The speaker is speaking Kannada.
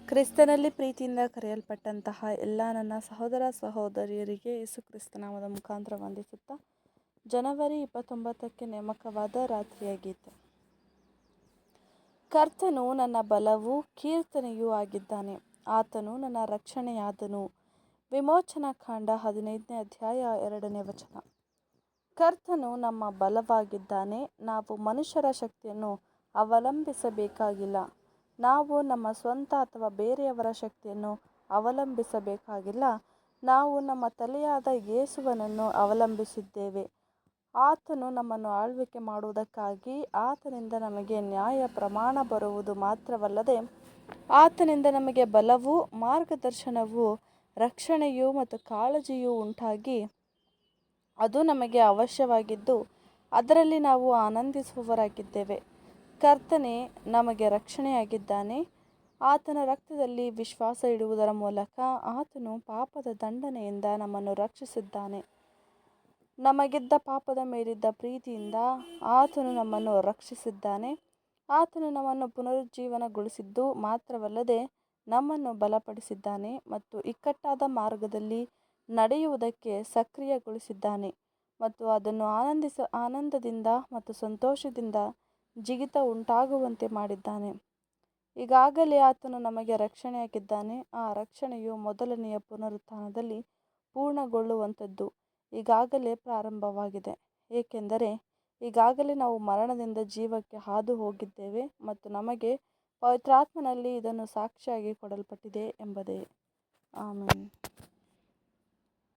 ಕ್ರಿಸ್ತನಲ್ಲಿ ಪ್ರೀತಿಯಿಂದ ಕರೆಯಲ್ಪಟ್ಟಂತಹ ಎಲ್ಲ ನನ್ನ ಸಹೋದರ ಸಹೋದರಿಯರಿಗೆ ಯೇಸು ಕ್ರಿಸ್ತನಾಮದ ಮುಖಾಂತರ ವಂದಿಸುತ್ತಾ ಜನವರಿ 29ಕ್ಕೆ ನೇಮಕವಾದ ರಾತ್ರಿಯ ಗೀತೆ. ಕರ್ತನು ನನ್ನ ಬಲವೂ ಕೀರ್ತನೆಯೂ ಆಗಿದ್ದಾನೆ, ಆತನು ನನ್ನ ರಕ್ಷಣೆಯಾದನು. ವಿಮೋಚನಾ ಕಾಂಡ 15ನೇ ಅಧ್ಯಾಯ 2ನೇ ವಚನ. ಕರ್ತನು ನಮ್ಮ ಬಲವಾಗಿದ್ದಾನೆ. ನಾವು ಮನುಷ್ಯರ ಶಕ್ತಿಯನ್ನು ಅವಲಂಬಿಸಬೇಕಾಗಿಲ್ಲ. ನಾವು ನಮ್ಮ ಸ್ವಂತ ಅಥವಾ ಬೇರೆಯವರ ಶಕ್ತಿಯನ್ನು ಅವಲಂಬಿಸಬೇಕಾಗಿಲ್ಲ. ನಾವು ನಮ್ಮ ತಲೆಯಾದ ಯೇಸುವನ್ನು ಅವಲಂಬಿಸಿದ್ದೇವೆ. ಆತನು ನಮ್ಮನ್ನು ಆಳ್ವಿಕೆ ಮಾಡುವುದಕ್ಕಾಗಿ ಆತನಿಂದ ನಮಗೆ ನ್ಯಾಯ ಪ್ರಮಾಣ ಬರುವುದು ಮಾತ್ರವಲ್ಲದೆ ಆತನಿಂದ ನಮಗೆ ಬಲವೂ ಮಾರ್ಗದರ್ಶನವೂ ರಕ್ಷಣೆಯೂ ಮತ್ತು ಕಾಳಜಿಯೂ ಉಂಟಾಗಿ ಅದು ನಮಗೆ ಅವಶ್ಯವಾಗಿದ್ದು ಅದರಲ್ಲಿ ನಾವು ಆನಂದಿಸುವವರಾಗಿದ್ದೇವೆ. ಕರ್ತನೇ ನಮಗೆ ರಕ್ಷಣೆಯಾಗಿದ್ದಾನೆ. ಆತನ ರಕ್ತದಲ್ಲಿ ವಿಶ್ವಾಸ ಇಡುವುದರ ಮೂಲಕ ಆತನು ಪಾಪದ ದಂಡನೆಯಿಂದ ನಮ್ಮನ್ನು ರಕ್ಷಿಸಿದ್ದಾನೆ. ನಮಗಿದ್ದ ಪಾಪದ ಮೇಲಿದ್ದ ಪ್ರೀತಿಯಿಂದ ಆತನು ನಮ್ಮನ್ನು ರಕ್ಷಿಸಿದ್ದಾನೆ. ಆತನು ನಮ್ಮನ್ನು ಪುನರುಜ್ಜೀವನಗೊಳಿಸಿದ್ದು ಮಾತ್ರವಲ್ಲದೆ ನಮ್ಮನ್ನು ಬಲಪಡಿಸಿದ್ದಾನೆ ಮತ್ತು ಇಕ್ಕಟ್ಟಾದ ಮಾರ್ಗದಲ್ಲಿ ನಡೆಯುವುದಕ್ಕೆ ಸಕ್ರಿಯಗೊಳಿಸಿದ್ದಾನೆ ಮತ್ತು ಅದನ್ನು ಆನಂದದಿಂದ ಮತ್ತು ಸಂತೋಷದಿಂದ ಜಿಗಿತ ಉಂಟಾಗುವಂತೆ ಮಾಡಿದ್ದಾನೆ. ಈಗಾಗಲೇ ಆತನು ನಮಗೆ ರಕ್ಷಣೆಯಾಗಿದ್ದಾನೆ. ಆ ರಕ್ಷಣೆಯು ಮೊದಲನೆಯ ಪುನರುತ್ಥಾನದಲ್ಲಿ ಪೂರ್ಣಗೊಳ್ಳುವಂಥದ್ದು ಈಗಾಗಲೇ ಪ್ರಾರಂಭವಾಗಿದೆ, ಏಕೆಂದರೆ ಈಗಾಗಲೇ ನಾವು ಮರಣದಿಂದ ಜೀವಕ್ಕೆ ಹಾದು ಹೋಗಿದ್ದೇವೆ ಮತ್ತು ನಮಗೆ ಪವಿತ್ರಾತ್ಮನಲ್ಲಿ ಇದನ್ನು ಸಾಕ್ಷಿಯಾಗಿ ಕೊಡಲ್ಪಟ್ಟಿದೆ ಎಂಬುದೇ. ಆಮೆನ್.